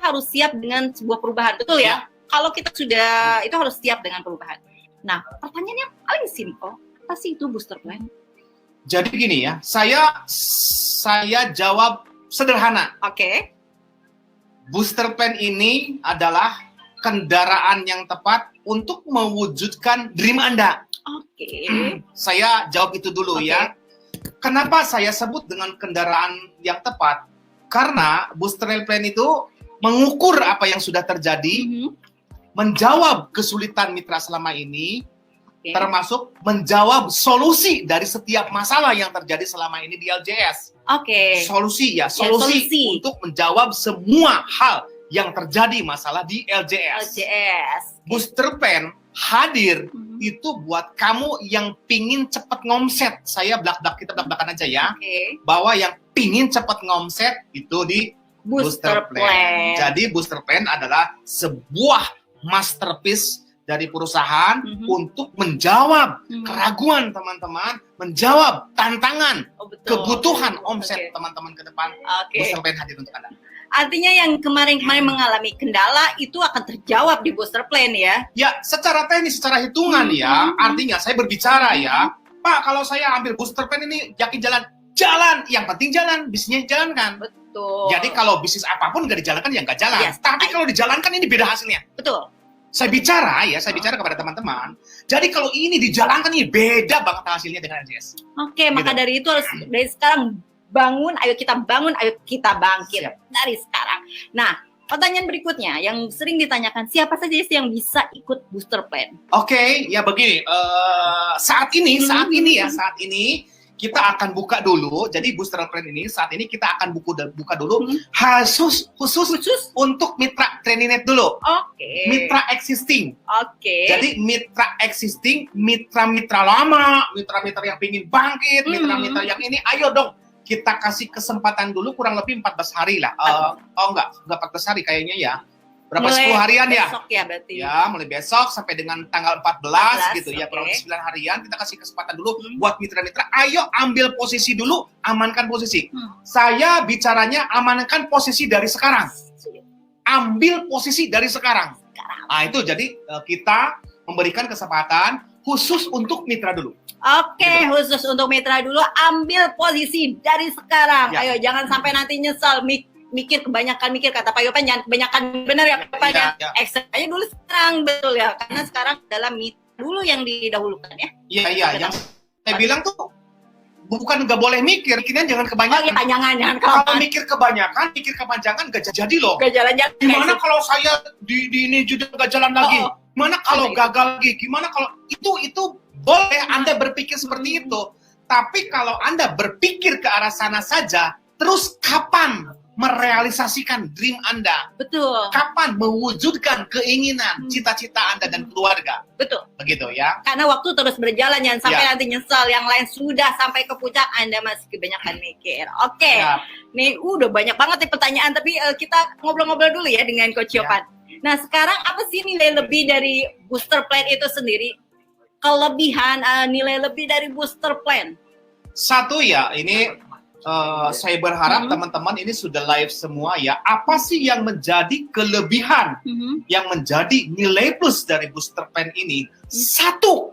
harus siap dengan sebuah perubahan, betul ya? Kalau kita sudah, itu harus siap dengan perubahan. Nah, pertanyaannya paling simple, apa sih itu booster plan? Jadi gini ya, saya jawab sederhana. Oke. Booster plan ini adalah kendaraan yang tepat untuk mewujudkan dream Anda. Oke. Saya jawab itu dulu ya. Kenapa saya sebut dengan kendaraan yang tepat? Karena booster plan itu mengukur apa yang sudah terjadi, menjawab kesulitan mitra selama ini, termasuk menjawab solusi dari setiap masalah yang terjadi selama ini di LJS. Solusi untuk menjawab semua hal yang terjadi masalah di LJS. Booster plan hadir itu buat kamu yang pingin cepet ngomset. Kita belak-belakan aja ya. Bahwa yang pingin cepet ngomset itu di booster plan. Jadi booster plan adalah sebuah masterpiece dari perusahaan untuk menjawab keraguan teman-teman, menjawab tantangan, kebutuhan omset teman-teman ke depan. Booster plan hadir untuk Anda. Artinya yang kemarin mengalami kendala itu akan terjawab di booster plan ya? Ya, secara teknis, secara hitungan ya. Artinya saya berbicara ya, Pak, kalau saya ambil booster plan ini yakin jalan, yang penting jalan, bisnisnya jalankan. Betul. Jadi kalau bisnis apapun nggak dijalankan ya nggak jalan. Tapi kalau dijalankan ini beda hasilnya. Betul. Saya bicara kepada teman-teman. Jadi kalau ini dijalankan ini beda banget hasilnya dengan LJS. Maka dari itu harus dari sekarang ayo kita bangkit dari sekarang. Nah, pertanyaan berikutnya yang sering ditanyakan, siapa saja sih yang bisa ikut booster plan? Ya begini, saat ini kita akan buka dulu. Jadi booster plan ini saat ini kita akan buka dulu khusus untuk mitra Training Net dulu. Mitra existing. Jadi mitra existing, mitra-mitra lama, mitra-mitra yang pingin bangkit, mitra-mitra yang ini, ayo dong kita kasih kesempatan dulu kurang lebih 14 hari lah. Enggak 14 hari kayaknya ya. Berapa, mulai 10 harian ya? Besok ya berarti. Ya, mulai besok sampai dengan tanggal 14 gitu ya, kurang lebih 9 harian. Kita kasih kesempatan dulu buat mitra-mitra. Ayo ambil posisi dulu, amankan posisi. Saya bicaranya amankan posisi dari sekarang. Ambil posisi dari sekarang. Nah, itu jadi kita memberikan kesempatan khusus untuk mitra dulu. Khusus untuk mitra dulu, ambil posisi dari sekarang. Ayo, jangan sampai nanti nyesal mikir kata Pak Yopan, jangan kebanyakan benar ya Pak ya. Aja dulu sekarang, betul ya, karena sekarang adalah mitra dulu yang didahulukan ya. Yang saya bilang tuh bukan nggak boleh mikirnya jangan kebanyakan. Jangan kalau mikir kepanjangan nggak jadi loh. Nggak jalan-jalan. Gimana kalau saya di ini juga nggak jalan lagi? Gimana kalau gagal lagi? Gimana kalau itu boleh Anda berpikir seperti itu. Tapi kalau Anda berpikir ke arah sana saja, terus kapan merealisasikan dream Anda? Betul. Kapan mewujudkan keinginan, cita-cita Anda dan keluarga? Betul. Begitu ya. Karena waktu terus berjalan, jangan sampai nanti nyesal. Yang lain sudah sampai ke puncak, Anda masih kebanyakan mikir. Nih udah banyak banget nih pertanyaan, tapi kita ngobrol-ngobrol dulu ya dengan Coach Yopan. Nah, sekarang apa sih nilai lebih dari booster plan itu sendiri? Kelebihan, nilai lebih dari booster plan? Satu ya, ini saya berharap teman-teman ini sudah live semua ya. Apa sih yang menjadi kelebihan, yang menjadi nilai plus dari booster plan ini? Satu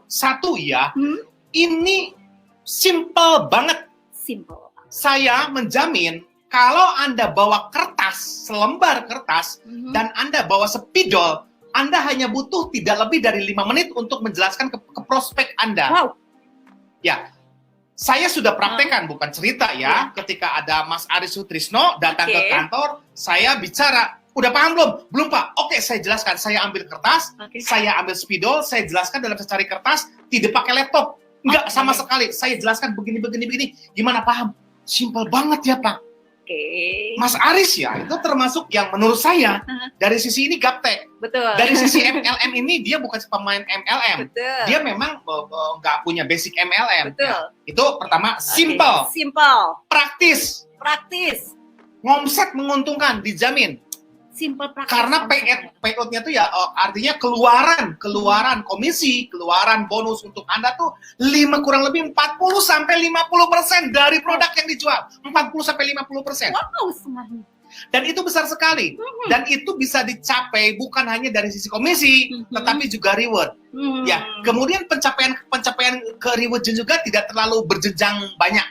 ya, ini simple banget. Saya menjamin kalau Anda bawa kertas, selembar kertas, dan Anda bawa spidol, Anda hanya butuh tidak lebih dari 5 menit untuk menjelaskan ke prospek Anda. Ya. Saya sudah praktekkan, bukan cerita ya. Ketika ada Mas Aris Sutrisno datang ke kantor, saya bicara, udah paham belum? Belum Pak. Oke, saya jelaskan. Saya ambil kertas, saya ambil spidol, saya jelaskan dalam secari kertas, tidak pakai laptop. Enggak sama sekali. Saya jelaskan begini. Gimana paham? Simpel banget ya Pak. Mas Aris ya, itu termasuk yang menurut saya dari sisi ini gaptek. Betul. Dari sisi MLM ini dia bukan pemain MLM. Betul. Dia memang nggak punya basic MLM. Betul. Ya. Itu pertama simple. Praktis. Ngomset menguntungkan, dijamin. Simple praktis. Karena payout-nya tuh ya artinya keluaran komisi, keluaran bonus untuk Anda tuh kurang lebih 40-50% dari produk yang dijual. 40-50%. Wow, semangat. Dan itu besar sekali. Dan itu bisa dicapai bukan hanya dari sisi komisi, tetapi juga reward. Ya, kemudian pencapaian ke reward juga tidak terlalu berjenjang banyak.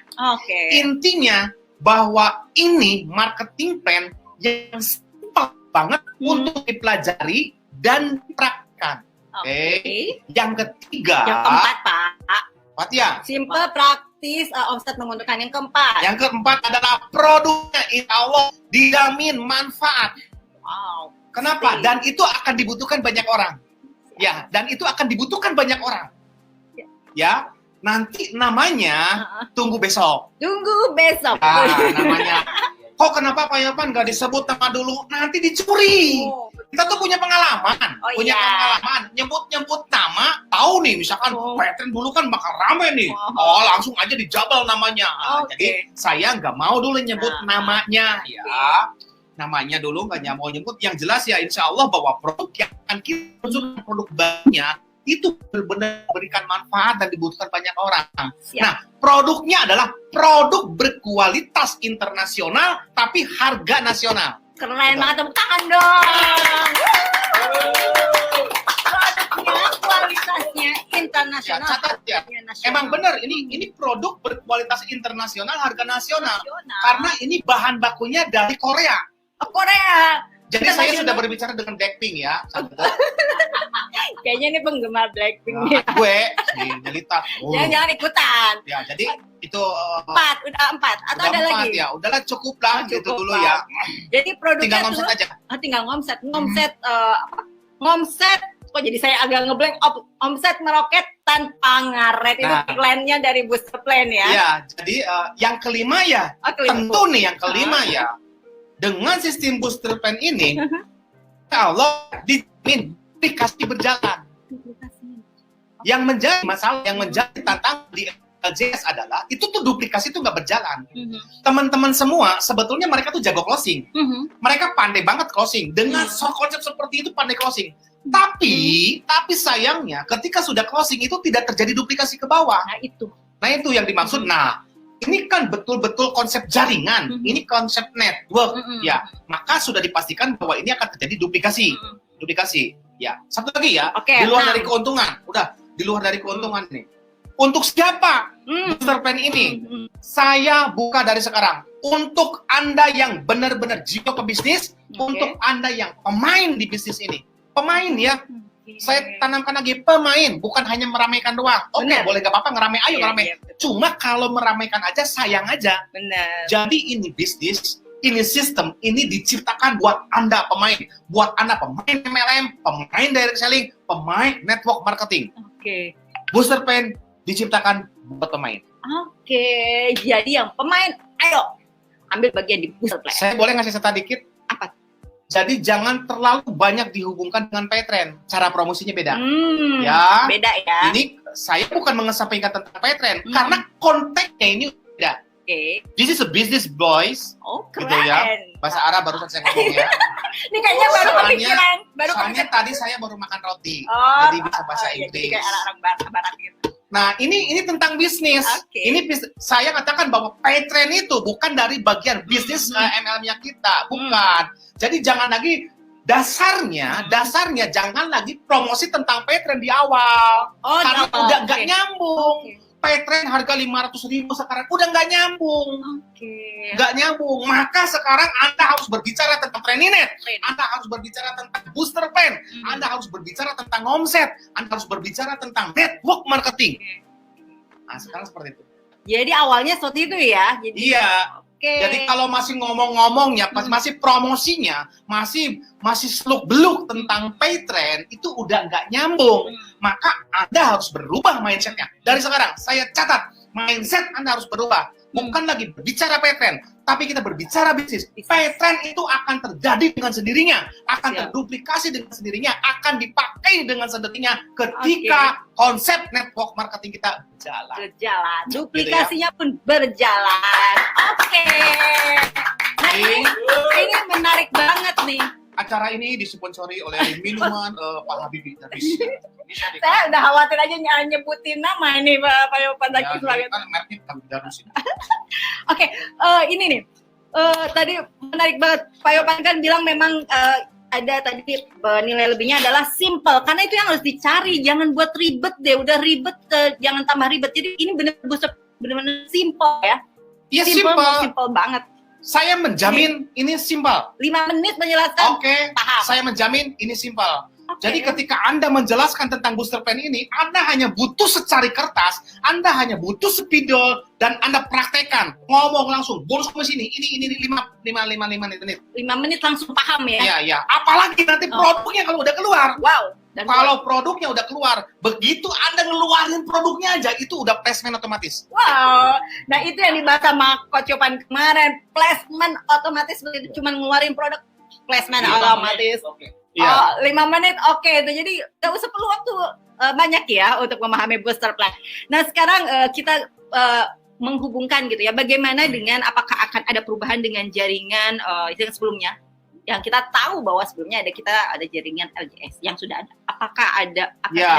Intinya bahwa ini marketing plan yang simpel banget untuk dipelajari dan dipraktikkan. Yang ketiga, yang keempat, Pak. Ya. Simple, praktis, omset menguntungkan. Yang keempat. Yang keempat adalah produknya, insya Allah dijamin manfaat. Wow. Kenapa? Dan itu akan dibutuhkan banyak orang. Ya, dan itu akan dibutuhkan banyak orang. Ya, nanti namanya tunggu besok. Tunggu besok. Namanya. Kok kenapa Pak Yopan nggak disebut nama dulu? Nanti dicuri. Kita tuh punya pengalaman, pengalaman nyebut nama, tahu nih misalkan Petren dulu kan bakal rame nih, langsung aja dijabal namanya. Jadi saya nggak mau dulu nyebut namanya, ya namanya dulu nggak mau nyebut. Yang jelas ya insya Allah bahwa produk yang akan kita tunjukkan produk banyak itu benar-benar memberikan manfaat dan dibutuhkan banyak orang. Nah, produknya adalah produk berkualitas internasional tapi harga nasional. Keren banget, tepuk tangan dong. Produknya kualitasnya internasional. Ya, catat ya. Emang benar ini produk berkualitas internasional, harga nasional. Karena ini bahan bakunya dari Korea. Korea. Jadi saya sudah berbicara dengan Blackpink ya. Kayaknya ini penggemar Blackpink. Gue Jelita. Jangan ikutan. Ya, jadi itu udah empat atau ada lagi? Ya, udahlah cukup lah gitu dulu ya. Jadi produknya tinggal ngomset aja. Tinggal ngomset. Kok jadi saya agak ngeblank. Omset meroket tanpa ngaret. Itu iklannya dari Booster Plan ya. Iya, jadi yang kelima ya. Tentu nih yang kelima ya. Dengan sistem Booster Plan ini, kalau dijamin duplikasi berjalan. Yang menjadi masalah, yang menjadi tantangan di LJS adalah itu tuh duplikasi tuh nggak berjalan. Teman-teman semua sebetulnya mereka tuh jago closing. Mereka pandai banget closing. Dengan konsep seperti itu pandai closing. Tapi sayangnya ketika sudah closing itu tidak terjadi duplikasi ke bawah. Nah itu yang dimaksud. Nah, ini kan betul-betul konsep jaringan, ini konsep network, ya. Maka sudah dipastikan bahwa ini akan terjadi duplikasi, ya. Satu lagi ya, di luar dari keuntungan, di luar dari keuntungan nih. Untuk siapa Booster Plan ini? Saya buka dari sekarang. Untuk Anda yang benar-benar jiwa pebisnis, untuk Anda yang pemain di bisnis ini, pemain ya. Saya tanamkan lagi pemain, bukan hanya meramaikan doang. Boleh gak apa-apa ngeramai, ayo ngeramai. Cuma kalau meramaikan aja sayang aja. Jadi ini bisnis, ini sistem, ini diciptakan buat Anda pemain. Buat Anda pemain MLM, pemain direct selling, pemain network marketing. Booster Plan diciptakan buat pemain. Jadi yang pemain, ayo ambil bagian di Booster Plan. Saya boleh ngasih serta dikit? Apa? Jadi jangan terlalu banyak dihubungkan dengan Paytrend. Cara promosinya beda. Ya. Beda ya. Ini saya bukan mengesampingkan tentang Paytrend karena konteksnya ini beda. This is a business boys. Keren. Gitu ya. Bahasa Arab barusan saya ngomong ya. Ini kayaknya baru kepikiran. Soalnya tadi saya baru makan roti. Jadi bisa bahasa Inggris. Jadi kayak orang barat gitu. Nah, ini tentang bisnis. Ini saya katakan bahwa Paytrend itu bukan dari bagian bisnis MLM-nya kita, bukan. Jadi jangan lagi dasarnya jangan lagi promosi tentang Paytrend di awal. Karena udah nggak nyambung. Paytrend harga 500.000 sekarang udah nggak nyambung. Nggak nyambung. Maka sekarang Anda harus berbicara tentang Traininette. Anda harus berbicara tentang Booster Plan. Anda harus berbicara tentang omset. Anda harus berbicara tentang network marketing. Nah, sekarang seperti itu. Jadi awalnya seperti itu ya. Iya. Jadi kalau masih ngomong-ngomongnya, masih promosinya, masih seluk-beluk tentang Paytrend, itu udah nggak nyambung. Maka Anda harus berubah mindsetnya. Dari sekarang, saya catat, mindset Anda harus berubah. Bukan lagi berbicara Paytrend, tapi kita berbicara bisnis. Paytrend itu akan terjadi dengan sendirinya, akan terduplikasi dengan sendirinya, akan dipakai dengan sendirinya ketika konsep network marketing kita berjalan. Duplikasinya pun berjalan. Nah, ini menarik banget nih. Acara ini disponsori oleh minuman Pak Habibie. Saya udah khawatir aja nyebutin nama ini Pak Yopan Taki sebagai. Kan merknya bukan darus ini. Ini nih. Tadi menarik banget. Pak Yopan kan bilang memang ada tadi nilai lebihnya adalah simple, karena itu yang harus dicari, jangan buat ribet deh, udah ribet jangan tambah ribet. Jadi ini benar-benar simple ya. Iya, simple banget. Saya menjamin ini simple. 5 menit menjelaskan. Oke, paham. saya menjamin ini simple. Okay. Jadi ketika Anda menjelaskan tentang booster pen ini, Anda hanya butuh secari kertas, Anda hanya butuh spidol, dan Anda praktekkan. Ngomong langsung, bonus ke sini, ini 5 menit. 5 menit langsung paham ya? Iya. Apalagi nanti produknya kalau udah keluar. Wow. Dan kalau produknya udah keluar, begitu Anda ngeluarin produknya aja, itu udah placement otomatis. Wow. Nah itu yang dibahas sama Coach Yopan kemarin. Placement otomatis, begitu cuma ngeluarin produk, placement otomatis. Okay. Oh, 5 menit, oke. Jadi nggak usah perlu waktu banyak ya untuk memahami booster plan. Nah sekarang kita menghubungkan gitu ya, bagaimana dengan apakah akan ada perubahan dengan jaringan yang sebelumnya? Yang kita tahu bahwa sebelumnya kita ada jaringan LJS yang sudah ada. Apakah ada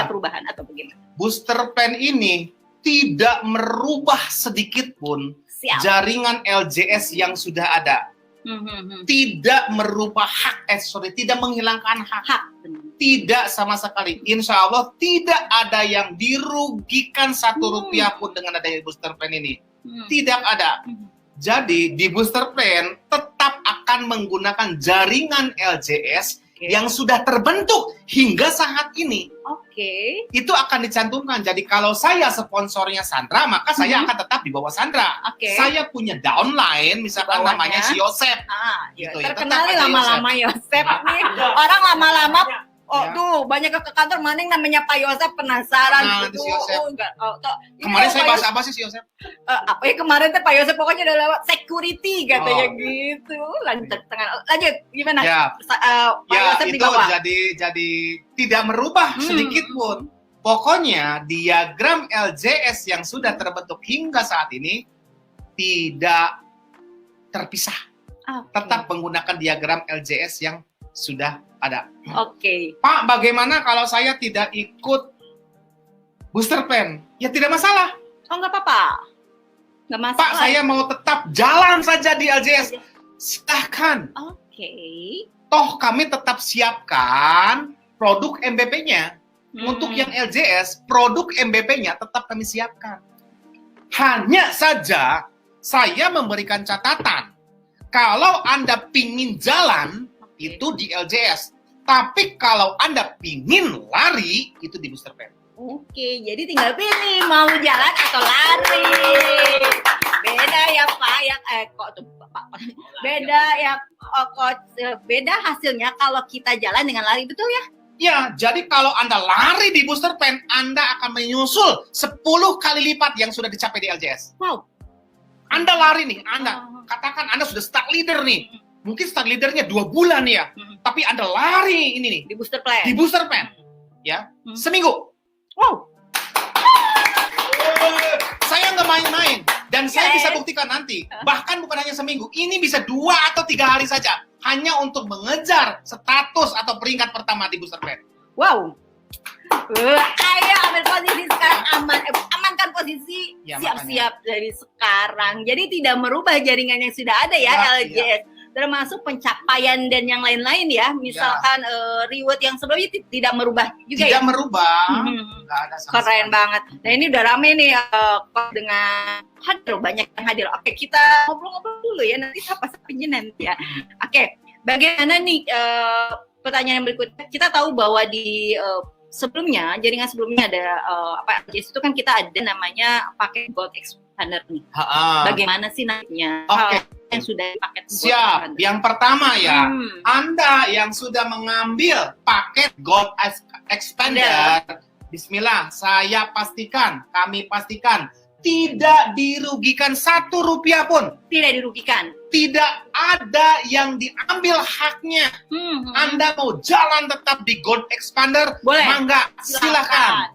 perubahan atau bagaimana? Booster plan ini tidak merubah sedikit pun jaringan LJS yang sudah ada. Tidak merubah tidak menghilangkan hak. Tidak sama sekali. Insya Allah tidak ada yang dirugikan 1 rupiah pun dengan adanya booster plan ini. Tidak ada. Jadi di booster plan tetap akan menggunakan jaringan LJS yang sudah terbentuk hingga saat ini. Itu akan dicantumkan. Jadi kalau saya sponsornya Sandra, maka saya akan tetap di bawah Sandra. Saya punya downline, misalkan namanya si Yosep. Gitu ya. Terkenal lama-lama Yosep. Orang lama-lama tuh banyak ke kantor, mana yang namanya Pak Yosep, penasaran gitu. Si kemarin saya bahas apa sih si Yosep? Apa ya kemarin tuh Pak Yosep pokoknya udah lewat security katanya gitu. Lanjut gimana? Pak Yosep itu jadi tidak merubah sedikit pun. Pokoknya diagram LJS yang sudah terbentuk hingga saat ini tidak terpisah. Tetap menggunakan diagram LJS yang sudah ada. Pak, bagaimana kalau saya tidak ikut booster plan? Ya tidak masalah. Nggak apa-apa. Nggak masalah. Pak, saya mau tetap jalan saja di LJS. Silahkan. Toh kami tetap siapkan produk MVP-nya. Untuk yang LJS, produk MVP-nya tetap kami siapkan. Hanya saja saya memberikan catatan. Kalau Anda pingin jalan, itu di LJS. Tapi kalau Anda pingin lari, itu di booster plan. Jadi tinggal pilih mau jalan atau lari. Beda ya Pak, beda hasilnya kalau kita jalan dengan lari, betul ya? Ya, jadi kalau Anda lari di booster plan, Anda akan menyusul 10 kali lipat yang sudah dicapai di LJS. Wow. Anda lari nih, katakan Anda sudah start leader nih. Mungkin start leadernya 2 bulan ya, tapi Anda lari ini nih di booster plan. Ya, seminggu. Wow. Saya nggak main-main, dan saya bisa buktikan nanti. Bahkan bukan hanya seminggu, ini bisa 2 atau 3 hari saja, hanya untuk mengejar status atau peringkat pertama di booster plan. Wow. Ayo ambil posisi sekarang, amankan posisi, siap-siap dari sekarang. Jadi tidak merubah jaringan yang sudah ada ya LJS. Termasuk pencapaian dan yang lain-lain ya, misalkan reward yang sebelumnya tidak merubah juga. Tidak merubah. Keren banget. Nah ini udah rame nih dengan banyak yang hadir. Oke, kita ngobrol-ngobrol dulu ya, nanti sapa-sapanya nanti ya. Oke, bagaimana nih pertanyaan yang berikutnya? Kita tahu bahwa di jaringan sebelumnya ada LJS itu kan kita ada namanya paket Gold Expander nih. Bagaimana sih nantinya? Yang sudah paket siap. Yang pertama ya, Anda yang sudah mengambil paket Gold Expander, bismillah, kami pastikan tidak dirugikan 1 rupiah pun. Tidak dirugikan. Tidak ada yang diambil haknya. Anda mau jalan tetap di Gold Expander, boleh. Mangga, silakan.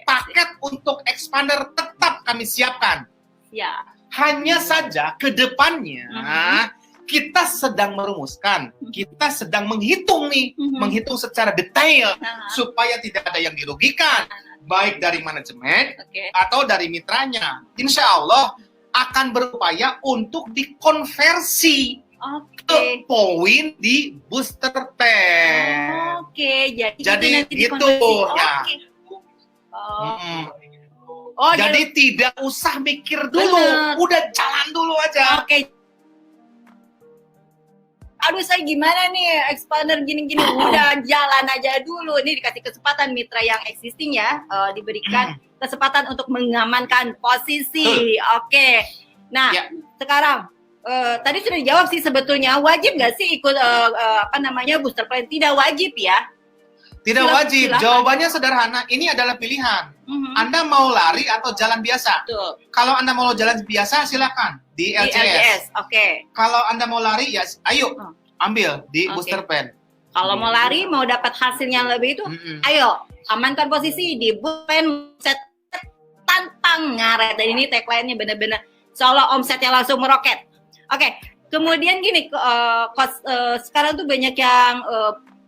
Paket untuk Expander tetap kami siapkan. Hanya saja ke depannya kita sedang merumuskan, kita sedang menghitung nih, menghitung secara detail supaya tidak ada yang dirugikan, baik dari manajemen atau dari mitranya. Insya Allah akan berupaya untuk dikonversi Oke. ke poin di booster pen. Oke, jadi Jadi itu nanti gitu, dikonversi. ya. Oke. Oh, Mm-mm. oh, Jadi tidak usah mikir dulu, Bener. udah jalan dulu aja. Oke. Aduh, saya gimana nih, expander gini-gini, udah jalan aja dulu. Ini dikasih kesempatan mitra yang existing ya, diberikan kesempatan untuk mengamankan posisi. Oke. Nah, Ya. sekarang tadi sudah dijawab sih sebetulnya, wajib nggak sih ikut booster plan? Tidak wajib ya. Tidak wajib, Silakan. jawabannya sederhana, ini adalah pilihan. Anda mau lari atau jalan biasa? Betul. Kalau Anda mau jalan biasa, silakan di Di LCS. LCS, oke. Kalau Anda mau lari, ya ayo ambil di Oke. booster pen. Kalau mau lari, mau dapat hasil yang lebih itu, ayo amankan posisi di bullpen set tantang ngaret. Dan ini tagline-nya benar-benar seolah omsetnya langsung meroket. Oke, kemudian gini, sekarang tuh banyak yang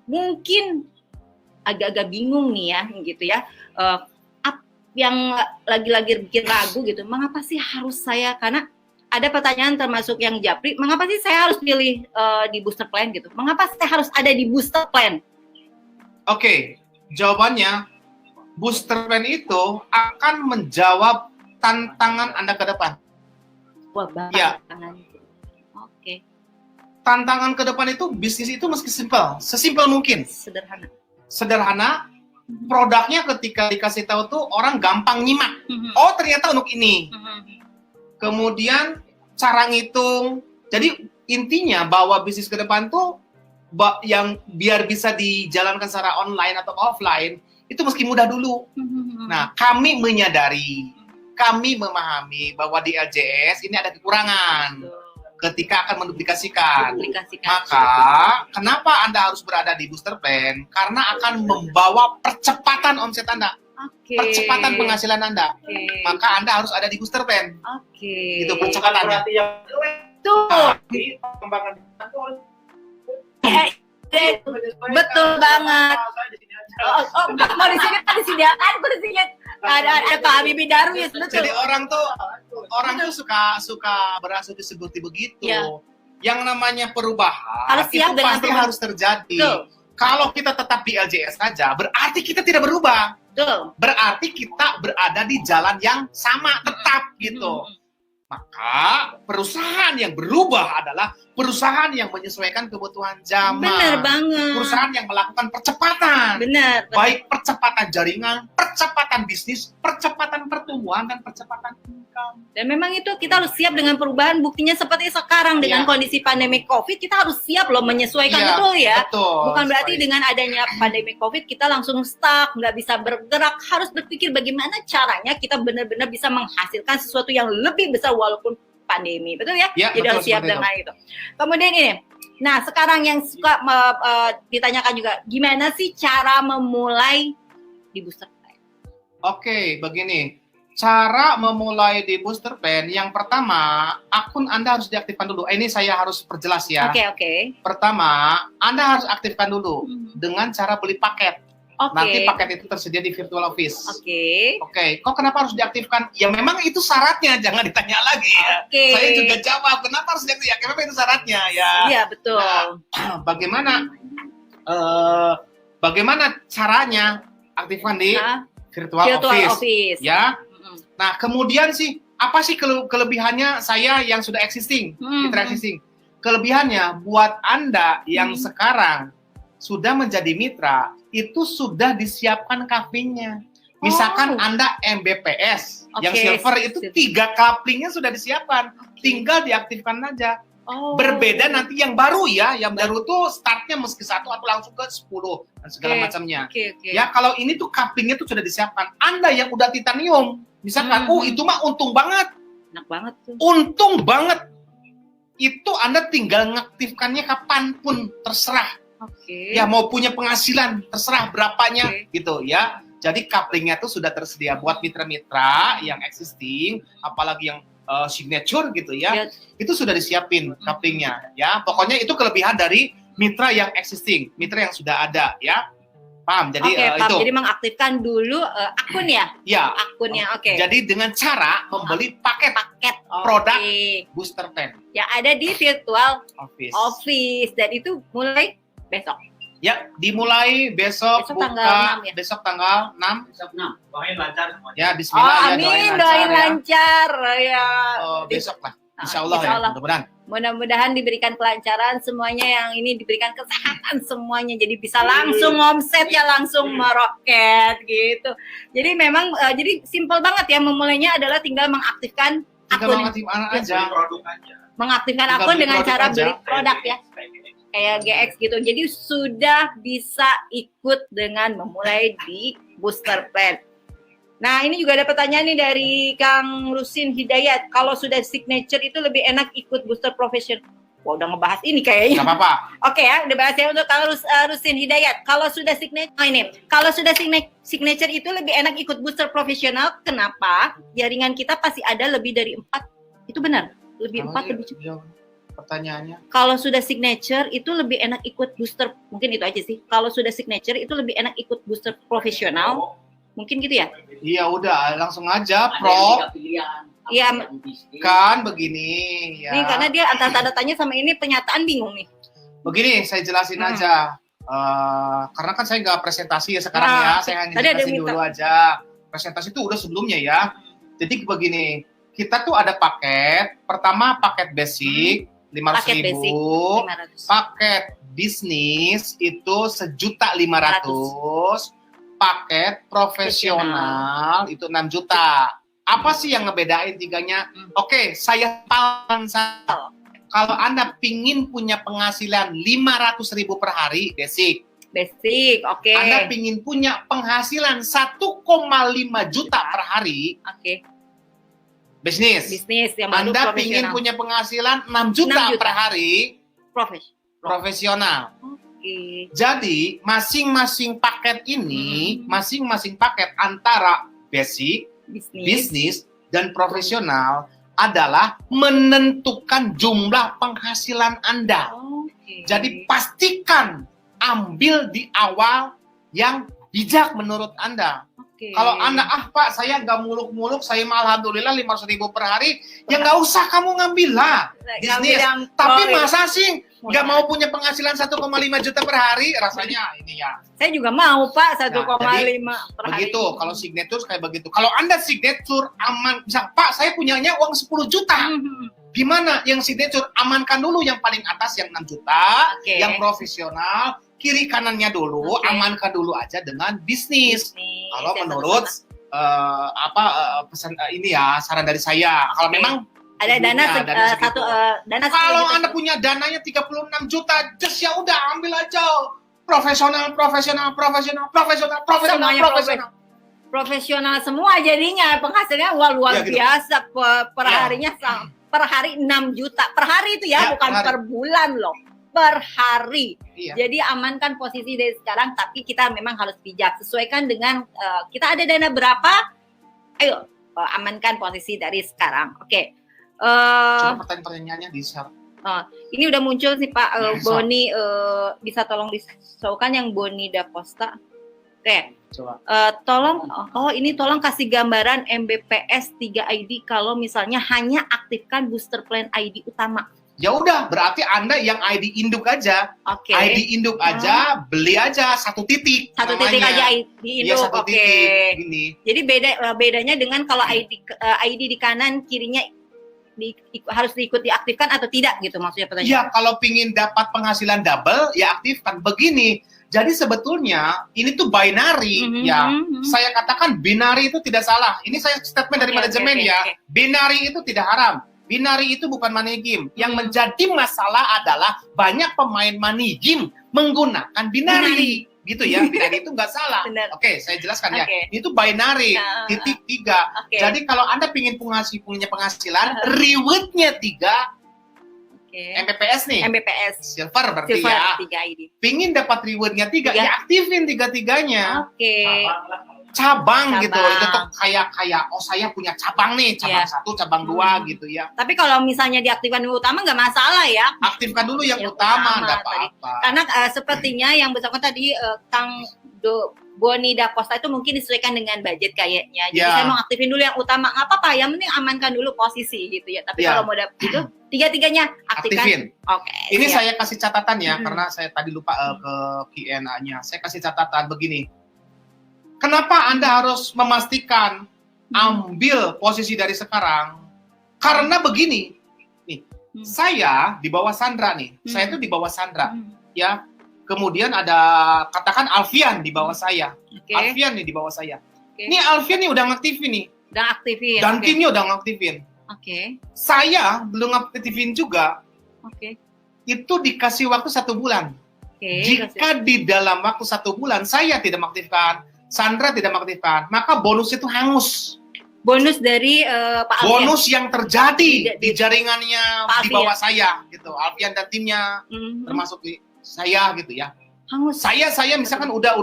mungkin agak-agak bingung nih ya, gitu ya. Yang lagi-lagi bikin ragu gitu, mengapa sih harus saya, karena ada pertanyaan termasuk yang japri, mengapa sih saya harus pilih di booster plan gitu? Mengapa saya harus ada di booster plan? Oke, jawabannya booster plan itu akan menjawab tantangan Anda ke depan. Wah, banget Ya. tantangannya. Oke, Tantangan ke depan itu bisnis itu meski sesimpel mungkin. Sederhana, produknya ketika dikasih tahu tuh orang gampang nyimak. Oh, ternyata untuk ini. Kemudian cara ngitung. Jadi intinya bahwa bisnis ke depan tuh yang biar bisa dijalankan secara online atau offline itu meski mudah dulu. Nah, kami menyadari, kami memahami bahwa di LJS ini ada kekurangan ketika akan menduplikasikan. Maka kenapa Anda harus berada di booster plan? Karena akan membawa percepatan omset Anda. Percepatan penghasilan Anda. Maka Anda harus ada di booster plan. Itu percepatannya. Tuh. Betul banget. Mau di sini kan disediakan kursinya. Ada Pak Habibie Darwis, betul. Jadi orang tuh suka berasumsi seperti begitu. Ya. Yang namanya perubahan Harus siap itu dengan pasti perubahan. harus terjadi. Betul. Kalau kita tetap di LJS saja, berarti kita tidak berubah. Betul. Berarti kita berada di jalan yang sama tetap gitu. Maka perusahaan yang berubah adalah perusahaan yang menyesuaikan kebutuhan zaman. Benar banget. Perusahaan yang melakukan percepatan. Benar. Baik percepatan jaringan, percepatan bisnis, percepatan pertumbuhan, dan percepatan income. Dan memang itu kita harus siap dengan perubahan. Buktinya seperti sekarang dengan kondisi pandemi COVID, kita harus siap loh menyesuaikan, betul ya. Betul. Bukan berarti dengan adanya pandemi COVID kita langsung stuck, nggak bisa bergerak. Harus berpikir bagaimana caranya kita benar-benar bisa menghasilkan sesuatu yang lebih besar walaupun pandemi, betul ya? Jadi harus siap dengan itu. Kemudian ini, nah sekarang yang suka ditanyakan juga, gimana sih cara memulai di booster plan? Oke, begini. Cara memulai di booster plan, yang pertama, akun Anda harus diaktifkan dulu. Ini saya harus perjelas ya. Oke. Pertama, Anda harus aktifkan dulu dengan cara beli paket. Nanti paket itu tersedia di Virtual Office. Oke. Kok kenapa harus diaktifkan? Ya memang itu syaratnya, jangan ditanya lagi ya. Saya juga jawab, kenapa harus diaktifkan? Ya memang itu syaratnya ya. Iya, betul. Nah, bagaimana caranya aktifkan di Virtual Office? Ya. Nah, kemudian sih apa sih kelebihannya saya yang sudah existing, mitra existing? Kelebihannya buat Anda yang sekarang sudah menjadi mitra, itu sudah disiapkan couplingnya. Misalkan Anda MBPS, yang silver itu 3 couplingnya sudah disiapkan, tinggal diaktifkan aja. Berbeda nanti yang baru ya, yang baru tuh startnya meski 1 atau langsung ke 10 dan segala macamnya. Ya kalau ini tuh couplingnya tuh sudah disiapkan. Anda yang udah titanium, misalkan, itu mah untung banget. Enak banget tuh. Untung banget. Itu Anda tinggal ngaktifkannya kapanpun, terserah. Ya mau punya penghasilan, terserah berapanya gitu ya. Jadi couplingnya tuh sudah tersedia buat mitra-mitra yang existing, apalagi yang signature gitu ya. Itu sudah disiapin couplingnya ya. Pokoknya itu kelebihan dari mitra yang existing, mitra yang sudah ada ya. Paham? Jadi paham. itu. Jadi mengaktifkan dulu akun ya? Ya. Akunnya, oke. Jadi dengan cara membeli paket produk Booster Pen yang ada di virtual office. Dan itu mulai besok. Ya, dimulai besok tanggal 6 ya? Besok tanggal 6. Besok 6. Doain lancar semuanya. Ya, bismillah ya, amin, doain lancar ya. Besok lah. Insya Allah ya, mudah-mudahan. Mudah-mudahan diberikan kelancaran semuanya, yang ini diberikan kesehatan semuanya, jadi bisa langsung omset ya, langsung meroket gitu. Jadi memang jadi simpel banget ya, memulainya adalah tinggal mengaktifkan akun. Mengaktifkan akun dengan cara beli produk ya. Kayak GX gitu. Jadi sudah bisa ikut dengan memulai di Booster Plan. Nah, ini juga ada pertanyaan nih dari Kang Rusin Hidayat. Kalau sudah signature itu lebih enak ikut Booster Professional. Wah, udah ngebahas ini kayaknya. Gak apa-apa. Oke ya, udah bahas ya untuk Kang Rusin Hidayat. Kalau sudah signature itu lebih enak ikut Booster Professional. Kenapa? Jaringan kita pasti ada lebih dari 4. Itu benar? Lebih 4 lebih cepat. Pertanyaannya. Kalau sudah signature itu lebih enak ikut booster, mungkin itu aja sih. Kalau sudah signature itu lebih enak ikut booster profesional, mungkin gitu ya? Iya udah, langsung aja Pro. Iya. Kan begini ya. Nih karena dia antara tanda tanya sama ini pernyataan bingung nih. Begini, saya jelasin aja. Karena kan saya nggak presentasi ya sekarang ya, saya hanya jelasin dulu aja. Presentasi itu udah sebelumnya ya. Jadi begini, kita tuh ada paket. Pertama paket basic. 500.000, paket bisnis itu 1.500.000, paket profesional itu 6 juta. Apa sih yang ngebedain tiganya? Oke, saya paham. Kalau Anda pingin punya penghasilan 500.000 per hari, basic, oke. Anda pingin punya penghasilan 1,5 juta per hari, bisnis yang Anda pingin punya penghasilan 6 juta per hari, profesional. Jadi masing-masing paket ini, masing-masing paket antara basic, bisnis dan profesional adalah menentukan jumlah penghasilan Anda. Jadi pastikan ambil di awal yang bijak menurut Anda. Kalau Anda, Pak, saya nggak muluk-muluk, saya mah alhamdulillah 500.000 per hari, ya nggak usah kamu ngambil lah bisnis. Tapi masa sih nggak mau punya penghasilan 1,5 juta per hari, rasanya ini ya. Saya juga mau, Pak, 1,5 per hari. Begitu, kalau signature kayak begitu. Kalau Anda signature aman, bisa, Pak, saya punyanya uang 10 juta. Gimana? Yang signature amankan dulu yang paling atas yang 6 juta, yang profesional, kiri kanannya dulu, amankan dulu aja dengan bisnis. Kalau menurut pesan ini ya, saran dari saya. Kalau memang ada dana kalau Anda punya dananya 36 juta, just ya udah ambil aja. Profesional. Profesional semua jadinya, penghasilannya luar biasa per harinya per hari 6 juta. Per hari itu ya, bukan per bulan loh. Per hari. Jadi amankan posisi dari sekarang, tapi kita memang harus bijak. Sesuaikan dengan kita ada dana berapa, ayo amankan posisi dari sekarang. Oke. Coba pertanyaannya di-share. Ini udah muncul sih Pak Boni, bisa tolong disaukan yang Boni Da Costa. Oke. Coba. Tolong kasih gambaran MBPS 3 ID kalau misalnya hanya aktifkan booster plan ID utama. Ya udah, berarti Anda yang ID induk aja. ID induk aja, beli aja 1 titik. 1 titik aja ID induk. Iya, 1 titik. Gini. Jadi bedanya dengan kalau ID di kanan, kirinya harus diaktifkan atau tidak gitu maksudnya pertanyaan. Iya, kalau pingin dapat penghasilan double, ya aktifkan. Begini, jadi sebetulnya ini tuh binary Saya katakan binary itu tidak salah. Ini saya statement dari manajemen ya. Binary itu tidak haram. Binary itu bukan money game. Yang menjadi masalah adalah banyak pemain money game menggunakan binary. Gitu ya, binary itu nggak salah. Oke, saya jelaskan ya. Itu binary, titik 3. Jadi kalau Anda punya penghasilan, reward-nya 3, MBPS nih. MBPS. Silver berarti ya. 3 ID. Pingin dapat reward-nya 3, ya aktifin 3-3-nya. cabang gitu. Cabang. Itu tuh kayak oh saya punya cabang nih, cabang 1, cabang 2 gitu ya. Tapi kalau misalnya diaktifkan dulu utama nggak masalah ya. Aktifkan dulu yang utama, enggak tadi. apa-apa. Karena sepertinya yang bersangkutan tadi Kang Boni Da Costa itu mungkin disesuaikan dengan budget kayaknya. Jadi saya mau aktifin dulu yang utama. Nggak apa-apa, yang penting amankan dulu posisi gitu ya. Tapi kalau mau itu tiga-tiganya aktifkan. Oke. Ini saya kasih catatan ya, karena saya tadi lupa ke Q&A-nya. Saya kasih catatan begini. Kenapa Anda harus memastikan ambil posisi dari sekarang? Karena begini, nih, saya di bawah Sandra nih, saya itu di bawah Sandra, ya. Kemudian ada katakan Alfian di bawah saya, Alfian nih di bawah saya. Ini Alfian nih udah ngaktifin nih, udah aktifin, dan timnya udah ngaktifin. Saya belum ngaktifin juga. Itu dikasih waktu 1 bulan. Jika di dalam waktu 1 bulan saya tidak mengaktifkan, Sandra tidak mengaktifkan, maka bonus itu hangus. Bonus dari Pak Alfian. Bonus yang terjadi di jaringannya di bawah saya, gitu. Alfian dan timnya, termasuk saya, gitu ya. Hangus. Saya misalkan udah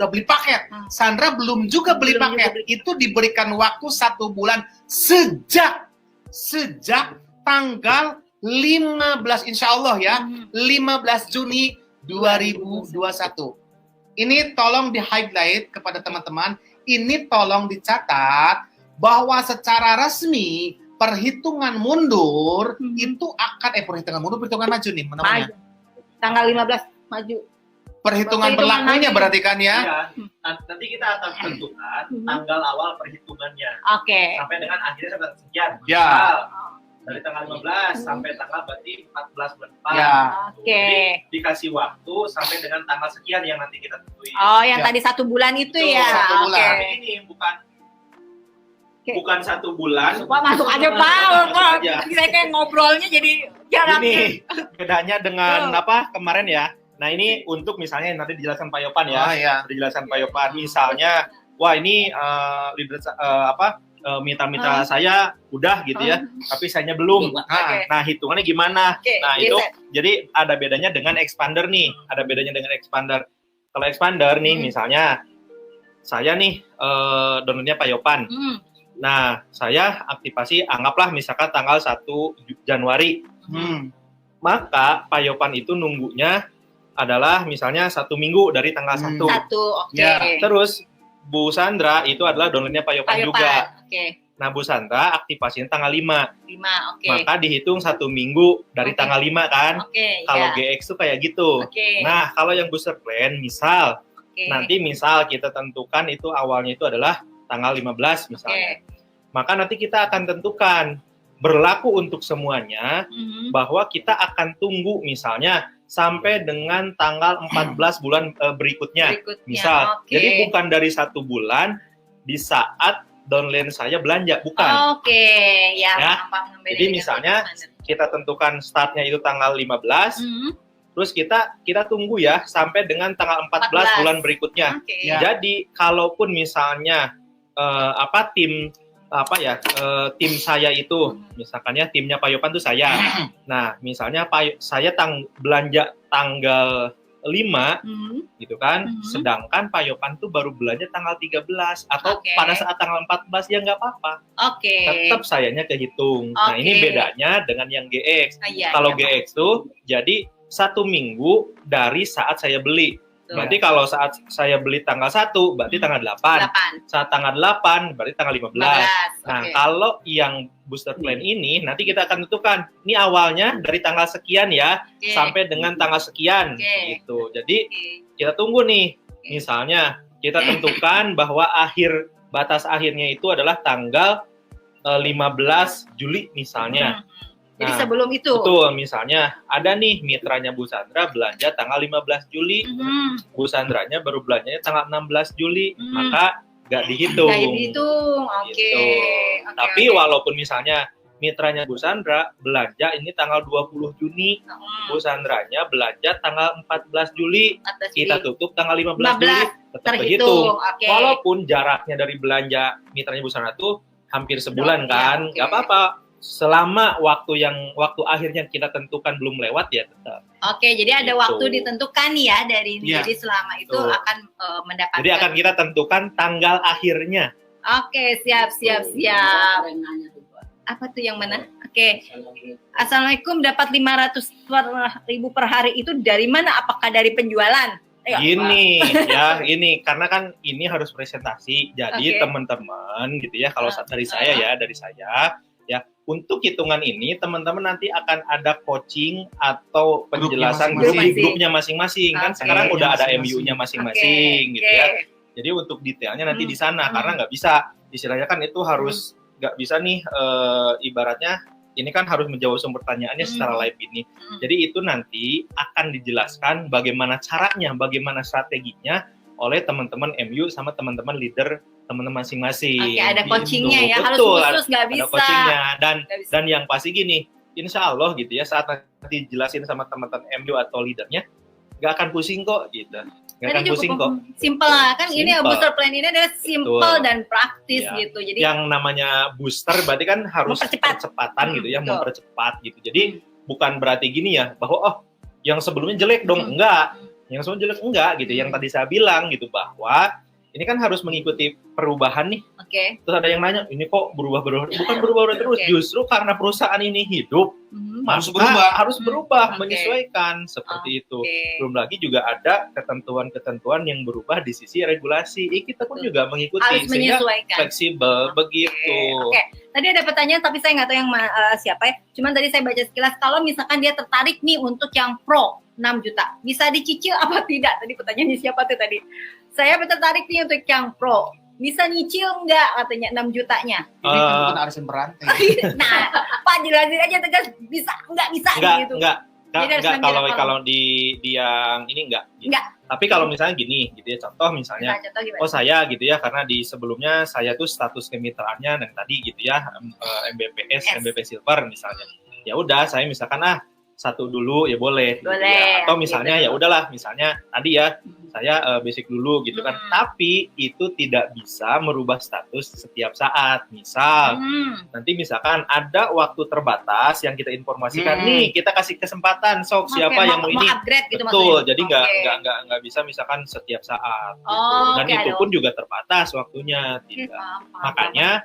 beli paket. Sandra belum juga beli paket. Itu diberikan waktu 1 bulan sejak tanggal 15, insya Allah ya, 15 Juni 2021. Ini tolong di-highlight kepada teman-teman, ini tolong dicatat bahwa secara resmi perhitungan mundur itu akan perhitungan maju nih namanya. Tanggal 15 maju. Perhitungan berlakunya berarti kan ya? Iya. Nanti kita akan tentukan tanggal awal perhitungannya. Sampai dengan akhirnya sampai sekian. Ya. Dari tanggal 15 sampai tanggal berarti 14 bulan depan. Ya. Jadi dikasih waktu sampai dengan tanggal sekian yang nanti kita tentuin. Oh, yang tadi 1 bulan itu ya. 1 bulan. Tapi ini bukan 1 bulan. Pak masuk aja Pak. Saya kayak ngobrolnya jadi jarang. Ini bedanya dengan kemarin ya. Nah ini untuk misalnya nanti dijelaskan Pak Yopan ya. Dijelaskan Pak Yopan. Misalnya, wah ini mitra-mitra saya udah gitu ya, tapi sayanya belum. Nah, hitungannya gimana? Nah, itu jadi ada bedanya dengan expander nih. Ada bedanya dengan expander. Kalau expander nih, misalnya saya nih donornya Pak Yopan. Nah, saya aktivasi anggaplah misalkan tanggal 1 Januari. Maka Pak Yopan itu nunggunya adalah misalnya 1 minggu dari tanggal 1. Terus Bu Sandra itu adalah donornya Pak Yopan juga. Nah, Bu Sandra aktivasinya tanggal 5. Maka dihitung 1 minggu dari tanggal 5 kan. Kalau GX itu kayak gitu. Nah, kalau yang booster plan nanti misal kita tentukan itu awalnya itu adalah tanggal 15 misalnya. Maka nanti kita akan tentukan berlaku untuk semuanya bahwa kita akan tunggu misalnya sampai dengan tanggal 14 bulan berikutnya. Misal, jadi bukan dari 1 bulan di saat downline saya belanja, bukan. Jadi misalnya kita tentukan startnya itu tanggal 15, terus kita tunggu ya sampai dengan tanggal 14 bulan berikutnya. Jadi kalaupun misalnya tim saya itu, misalkan ya timnya Pak Yopan itu saya. Nah, misalnya saya belanja tanggal 5 gitu kan, sedangkan Pak Yopan tuh baru belanja tanggal 13 atau pada saat tanggal 14 ya nggak apa-apa. Tetap sayanya kehitung. Nah, ini bedanya dengan yang GX. Kalau GX tuh jadi 1 minggu dari saat saya beli. Berarti kalau saat saya beli tanggal 1, berarti tanggal 8. Saat tanggal 8, berarti tanggal 15. Nah, kalau yang booster plan ini, nanti kita akan tentukan, ini awalnya dari tanggal sekian ya, sampai dengan tanggal sekian. Gitu. Jadi, kita tunggu nih, misalnya, kita tentukan bahwa batas akhirnya itu adalah tanggal 15 Juli misalnya. Jadi sebelum itu. Betul, misalnya ada nih mitranya Bu Sandra belanja tanggal 15 Juli. Bu Sandranya baru belanjanya tanggal 16 Juli, maka nggak dihitung. Tapi walaupun misalnya mitranya Bu Sandra belanja ini tanggal 20 Juni, Bu Sandranya belanja tanggal 14 Juli, kita tutup tanggal 15 Juli, tetap berhitung. Walaupun jaraknya dari belanja mitranya Bu Sandra tuh hampir sebulan kan, nggak apa-apa. selama waktu akhirnya kita tentukan belum lewat ya tetap. Oke, jadi ada Gitu. waktu ditentukan ya dari ini. Iya. Jadi selama itu Betul. akan mendapatkan. Jadi akan kita tentukan tanggal akhirnya. Oke, siap. Apa tuh yang mana? Oke. Assalamualaikum, dapat 500.000 per hari itu dari mana? Apakah dari penjualan? Gini ya, ini karena kan ini harus presentasi. Jadi Oke. teman-teman gitu ya, kalau dari saya ya, untuk hitungan ini teman-teman nanti akan ada coaching atau penjelasan grupnya masing-masing. Kan sekarang udah ada MU-nya masing-masing gitu ya. Jadi untuk detailnya nanti di sana karena nggak bisa istilahnya kan itu harus nggak bisa nih ibaratnya ini kan harus menjawab sumber pertanyaannya secara live ini. Jadi itu nanti akan dijelaskan bagaimana caranya, bagaimana strateginya oleh teman-teman MU sama teman-teman leader teman-teman masing-masing. Oke, ada coachingnya ya. Betul, Harus khusus nggak bisa. ada coachingnya Nggak bisa. dan yang pasti gini, insya Allah gitu ya saat nanti jelasin sama teman-teman MU atau leadernya nggak akan pusing kok gitu. Nggak akan pusing kok. Simple lah kan, ini Simple. booster plan ini adalah simple Betul. dan praktis Ya. gitu. Jadi Yang namanya booster berarti kan harus Mempercepat. percepatan gitu ya, Betul. mempercepat gitu. Jadi bukan berarti gini ya bahwa oh yang sebelumnya jelek dong, enggak. Yang sebelumnya jelek enggak gitu. Yang tadi saya bilang gitu bahwa ini kan harus mengikuti perubahan nih. Oke. Terus ada yang nanya, ini kok berubah-berubah? Bukan berubah-ubah terus, Oke. justru karena perusahaan ini hidup, Harus maka berubah. harus berubah, Oke. menyesuaikan seperti itu. Oke. Belum lagi juga ada ketentuan-ketentuan yang berubah di sisi regulasi. Kita pun Betul. juga mengikuti Harus sehingga menyesuaikan. fleksibel begitu. Oke. Tadi ada pertanyaan tapi saya nggak tahu yang siapa ya. Cuman tadi saya baca sekilas, kalau misalkan dia tertarik nih untuk yang pro 6 juta, bisa dicicil apa tidak? Tadi pertanyaannya siapa tuh tadi? Saya tertarik nih untuk yang pro. Bisa nyicil nggak katanya 6 jutanya? Ini kan bukan arisan berantai. Nah, Pak jelasin aja tegas, bisa nggak bisa gitu. Enggak. Jadi harus Enggak, ngambil apa? kalau di yang ini enggak. Gitu. Enggak. Tapi kalau misalnya gini gitu ya, contoh misalnya Nah, contoh gimana? oh saya gitu ya karena di sebelumnya saya tuh status kemitraannya yang tadi gitu ya MBPS, MVP Silver misalnya. Ya udah saya misalkan satu dulu ya boleh. Gitu ya. Atau misalnya ya udahlah misalnya tadi ya saya basic dulu gitu kan. Tapi itu tidak bisa merubah status setiap saat. Misal nanti misalkan ada waktu terbatas yang kita informasikan nih, kita kasih kesempatan siapa yang mau ini. upgrade gitu Betul, maksudnya. jadi nggak bisa misalkan setiap saat. Gitu. Oh, Dan oke, itu aduh. pun juga terbatas waktunya. Tidak. Paham. Makanya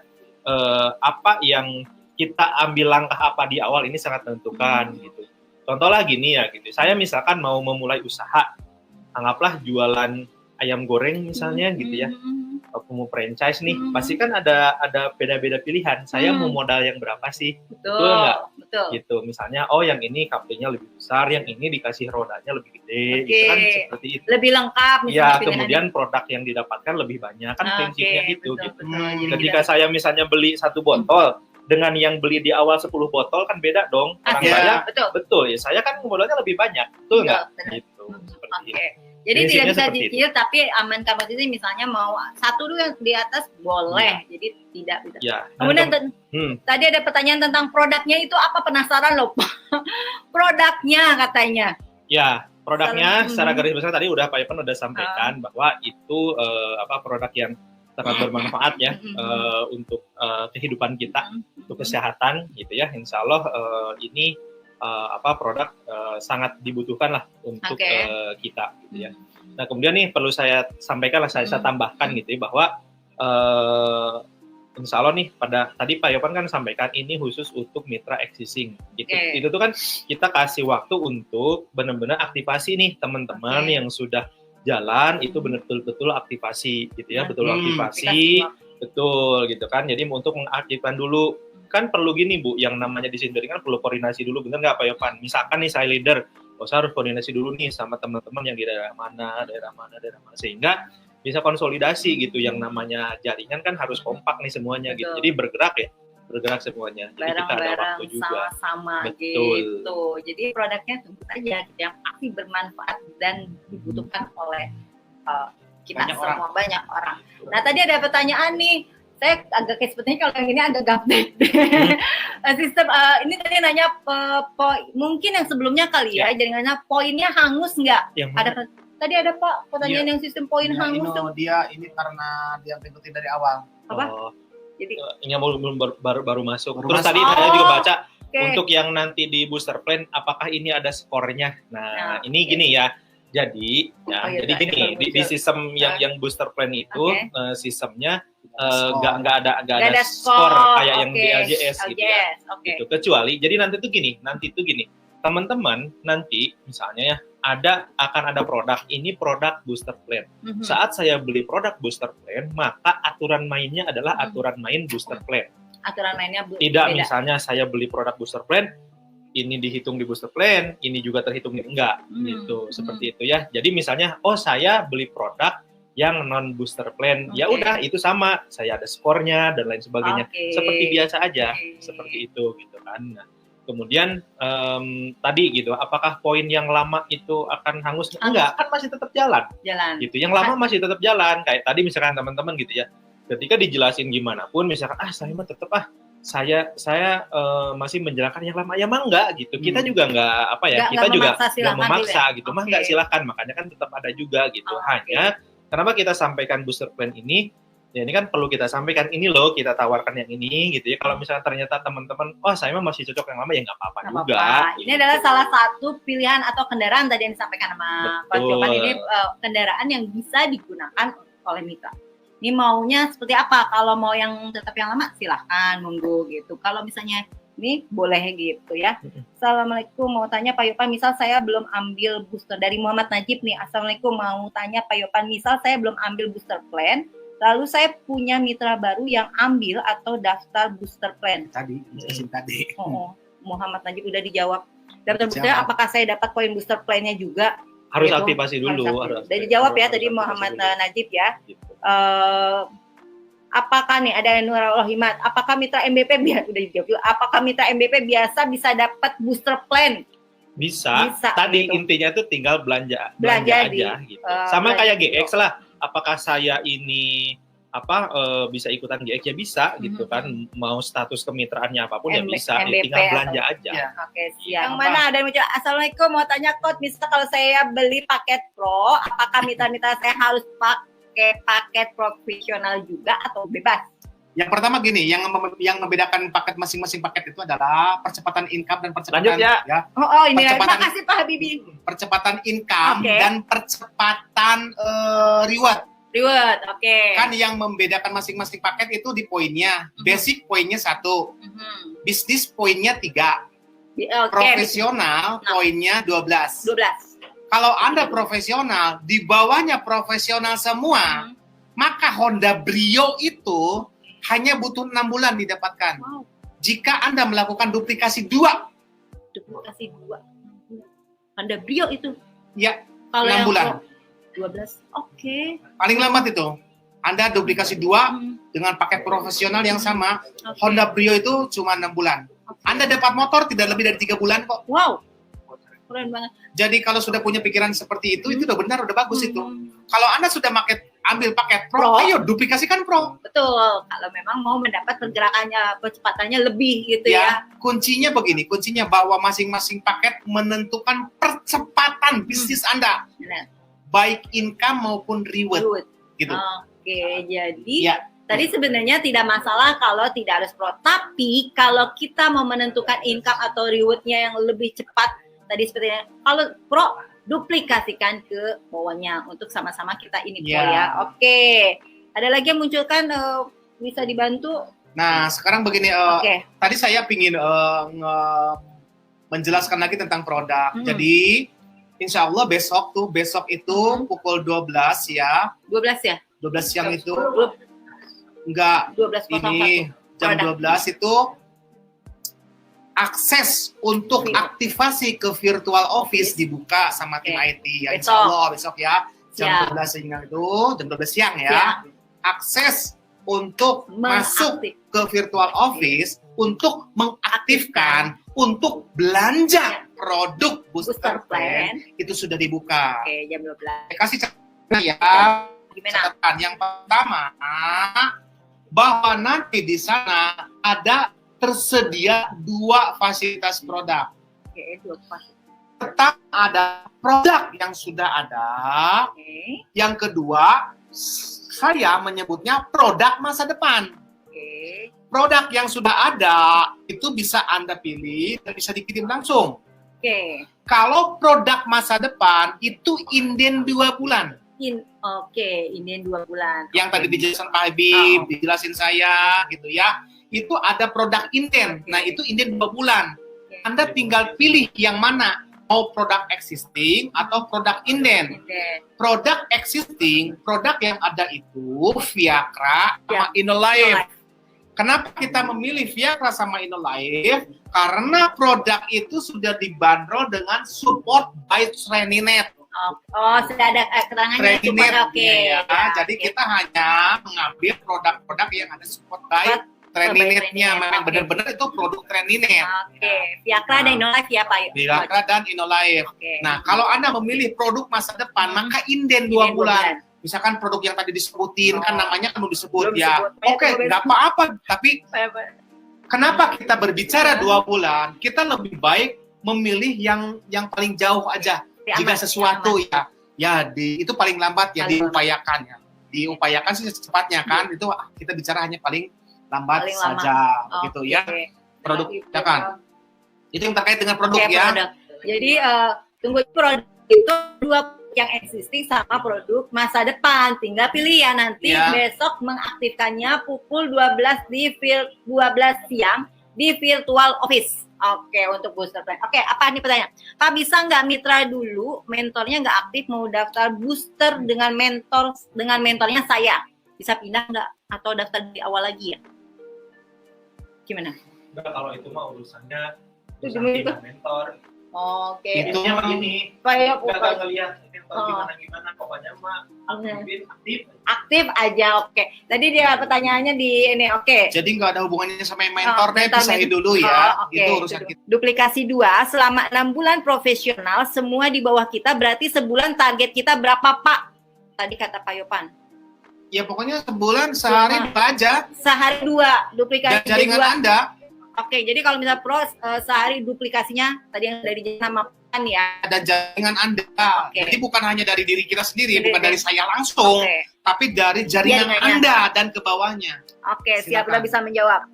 apa yang kita ambil langkah apa di awal ini sangat menentukan gitu. Contoh lah gini ya gitu. Saya misalkan mau memulai usaha, anggaplah jualan ayam goreng misalnya gitu ya. Aku mau franchise nih, pasti kan ada beda-beda pilihan. Saya mau modal yang berapa sih? Betul nggak? Betul. Gitu. Misalnya, oh yang ini kaplingnya lebih besar, yang ini dikasih rodanya lebih gede, Oke. gitu kan seperti itu. Lebih lengkap misalnya Ya, pilihannya. kemudian produk yang didapatkan lebih banyak kan prinsipnya gitu. Betul, Gitu. betul. Jadi Ketika saya misalnya beli 1 botol dengan yang beli di awal 10 botol kan beda dong. Orang Iya, saya betul. ya saya kan modalnya lebih banyak, betul nggak? benar. Gitu. Seperti Oke. itu. Jadi Prinsipnya tidak bisa seperti dicicil tapi amankan posisi misalnya mau 1 dulu yang di atas boleh. Jadi tidak bisa. Ya. Kemudian Hmm. tadi ada pertanyaan tentang produknya itu apa, penasaran loh. Produknya katanya. Ya, produknya Salah. secara garis besar tadi udah Pak Ivan udah sampaikan bahwa itu produk yang sangat bermanfaat ya untuk kehidupan kita, untuk kesehatan gitu ya. Insya Allah ini produk sangat dibutuhkan lah untuk kita gitu ya. Nah kemudian nih perlu saya sampaikan lah, saya tambahkan gitu ya bahwa Insya Allah nih tadi Pak Yopan kan sampaikan ini khusus untuk mitra existing gitu. Itu tuh kan kita kasih waktu untuk benar-benar aktivasi nih teman-teman yang sudah jalan itu betul-betul aktivasi gitu ya, betul aktivasi betul gitu kan. Jadi untuk mengaktifkan dulu kan perlu gini Bu, yang namanya di sini kan perlu koordinasi dulu, bener nggak Pak Yopan? Misalkan nih saya leader, saya harus koordinasi dulu nih sama teman-teman yang di daerah mana, sehingga bisa konsolidasi gitu. Yang namanya jaringan kan harus kompak nih semuanya. Betul. Gitu. Jadi bergerak semuanya. Jadi kita ada waktu juga. Sama-sama betul. Gitu. Jadi produknya tunggu aja gitu, yang pasti bermanfaat dan dibutuhkan oleh kita banyak orang. Nah tadi ada pertanyaan nih. Saya agak kayak sepertinya kalau yang ini agak gaptek. Sistem ini tadi nanya mungkin yang sebelumnya kali ya, jaringannya poinnya hangus nggak? Tadi ada Pak pertanyaan yang sistem poin hangus tuh. Dia ini karena dia mengikuti dari awal. Apa? Jadi belum baru masuk. Baru Terus masuk. tadi saya juga baca okay. untuk yang nanti di booster plan, apakah ini ada skornya? Nah, ini gini ya. Jadi, jadi gini di sistem yang booster plan itu sistemnya nggak ada skor kayak yang di LJS gitu ya. Gitu. Kecuali jadi nanti tuh gini, teman-teman nanti misalnya ya akan ada produk, ini produk booster plan. Saat saya beli produk booster plan, maka aturan mainnya adalah aturan main booster plan. Aturan mainnya tidak beda. Misalnya saya beli produk booster plan, ini dihitung di booster plan, ini juga terhitung enggak gitu. Seperti itu ya. Jadi misalnya saya beli produk yang non booster plan, ya udah itu sama, saya ada skornya dan lain sebagainya. Seperti biasa aja, seperti itu gitu kan. Nah, kemudian tadi gitu, apakah poin yang lama itu akan hangus? Enggak, kan masih tetap jalan. Gitu. Yang lama masih tetap jalan. Kayak tadi misalkan teman-teman gitu ya. Ketika dijelasin gimana pun, misalkan saya mah tetap saya masih menjalankan yang lama, ya mah enggak gitu. Kita juga enggak kita juga enggak memaksa gitu. Mah enggak, silakan. Makanya kan tetap ada juga gitu. Hanya kenapa kita sampaikan booster plan ini? Ya ini kan perlu kita sampaikan, ini loh kita tawarkan yang ini gitu ya. Kalau misalnya ternyata teman-teman, saya mah masih cocok yang lama, ya nggak apa-apa juga. Ini adalah salah satu pilihan atau kendaraan tadi yang disampaikan sama Pak Jopan. Ini kendaraan yang bisa digunakan oleh mitra. Ini maunya seperti apa? Kalau mau yang tetap yang lama silahkan, monggo gitu. Kalau misalnya ini boleh gitu ya. Assalamualaikum, mau tanya Pak Yopan, misal saya belum ambil booster, dari Muhammad Najib nih. Assalamualaikum, mau tanya Pak Yopan, misal saya belum ambil booster plan, lalu saya punya mitra baru yang ambil atau daftar booster plan. Tadi. Muhammad Najib udah dijawab. Daftar booster, apakah saya dapat poin booster plan-nya juga? Harus aktifasi dulu. Udah dijawab ya tadi Muhammad Najib ya. Gitu. Apakah nih ada Nurul Himat? Apakah mitra MBP udah dijawab? Apakah mitra MBP biasa bisa dapat booster plan? Bisa. Tadi gitu. Intinya tuh tinggal belanja aja gitu. Sama kayak GX lah. Apakah saya ini bisa ikutan GX, ya bisa gitu kan. Mau status kemitraannya apapun ya bisa, tinggal belanja aja. Ya. Oke, siap. Yang mana ada yang menjawab, Assalamualaikum, mau tanya Coach, misal kalau saya beli paket pro, apakah mitra-mitra saya harus pakai paket profesional juga atau bebas? Yang pertama gini, yang membedakan paket masing-masing paket itu adalah percepatan income dan percepatan. Lanjut ya. Ini terima kasih Pak Habibie. Percepatan income dan percepatan reward. Kan yang membedakan masing-masing paket itu di poinnya. Basic poinnya 1, bisnis poinnya 3, profesional poinnya 12. Kalau Anda profesional, di bawahnya profesional semua, maka Honda Brio itu hanya butuh 6 bulan didapatkan. Jika Anda melakukan duplikasi 2. Honda Brio itu? Ya, kalau 6 bulan. 12. Paling lambat itu. Anda duplikasi 2 dengan paket profesional yang sama. Honda Brio itu cuma 6 bulan. Anda dapat motor tidak lebih dari 3 bulan kok. Wow. Keren banget. Jadi kalau sudah punya pikiran seperti itu udah benar, udah bagus itu. Kalau Anda sudah ambil paket pro, ayo duplikasikan pro. Betul. Kalau memang mau mendapat pergerakannya, kecepatannya lebih gitu ya. Kuncinya begini, bahwa masing-masing paket menentukan percepatan bisnis Anda. Baik income maupun reward. Gitu. Jadi tadi sebenarnya tidak masalah kalau tidak harus pro. Tapi kalau kita mau menentukan income atau rewardnya yang lebih cepat, tadi sepertinya kalau pro duplikasikan ke bawahnya untuk sama-sama kita ini pro ya. Ada lagi yang munculkan bisa dibantu? Nah sekarang begini, tadi saya ingin menjelaskan lagi tentang produk. Jadi insya Allah besok itu pukul 12 ya. 12 ya? 12 siang itu. Enggak. 12.01. Ini jam 12 itu akses untuk aktivasi ke virtual office dibuka sama tim IT ya, insya Allah besok ya jam 12 siang itu, jam 12 siang ya. Akses untuk masuk ke virtual office untuk mengaktifkan untuk belanja produk booster plan itu sudah dibuka. Jam 12. Kasih catatan ya. Catatan yang pertama bahwa nanti di sana ada tersedia 2 fasilitas produk. 2 fasilitas. Tetap ada produk yang sudah ada. Yang kedua, saya menyebutnya produk masa depan. produk yang sudah ada itu bisa Anda pilih dan bisa dikirim langsung. Kalau produk masa depan itu inden 2 bulan. Inden 2 bulan. Yang tadi dijelasin Pak Habib, dijelasin saya gitu ya. Itu ada produk inden. Nah, itu inden 2 bulan. Anda tinggal pilih yang mana. Mau produk existing atau produk inden. Produk existing, produk yang ada itu Viagra sama Inolive. Kenapa kita memilih Viagra sama Inolive? Karena produk itu sudah dibanderol dengan support by Treninet. Sudah ada keterangannya support. Ya. Jadi kita hanya mengambil produk-produk yang ada support by Treninetnya, memang benar-benar itu produk Treninet. Viagra dan Inolive ya Pak? Viagra dan Inolive. Nah, kalau Anda memilih produk masa depan, maka inden 2 bulan. Misalkan produk yang tadi disebutin, kan namanya kan disebut ya. Nggak apa-apa. Tapi kenapa kita berbicara 2 bulan? Kita lebih baik memilih yang paling jauh aja. Jika sesuatu itu paling lambat ya diupayakan ya. Diupayakan sih secepatnya kan. Itu kita bicara hanya paling lambat saja begitu ya. Produk ya kan. Itu yang terkait dengan produk ya. Jadi tunggu produk itu 2 yang existing sama produk masa depan. Tinggal pilih ya nanti besok mengaktifkannya pukul 12 siang di virtual office. Untuk booster plan. Apa nih pertanyaan? Pak, bisa nggak mitra dulu, mentornya nggak aktif, mau daftar booster dengan mentornya saya? Bisa pindah nggak? Atau daftar di awal lagi ya? Gimana? Enggak, kalau itu mah urusannya mentor. Itu begini. Enggak ngelihat mentor gimana, pokoknya mah aktif aja. Tadi dia pertanyaannya di ini. Jadi nggak ada hubungannya sama mentor deh, pisahin dulu ya. Itu urusan kita. Duplikasi 2, selama 6 bulan profesional, semua di bawah kita, berarti sebulan target kita berapa Pak? Tadi kata Pak Yopan. Ya pokoknya sebulan sehari 2 aja. Sehari 2 duplikasi jaringan 2. Anda. Jadi kalau misalnya sehari duplikasinya tadi yang dari nama kan ya. Ada jaringan Anda. Jadi bukan hanya dari diri kita sendiri, bukan dari saya langsung, tapi dari jaringan Anda dan ke bawahnya. Siap, udah bisa menjawab.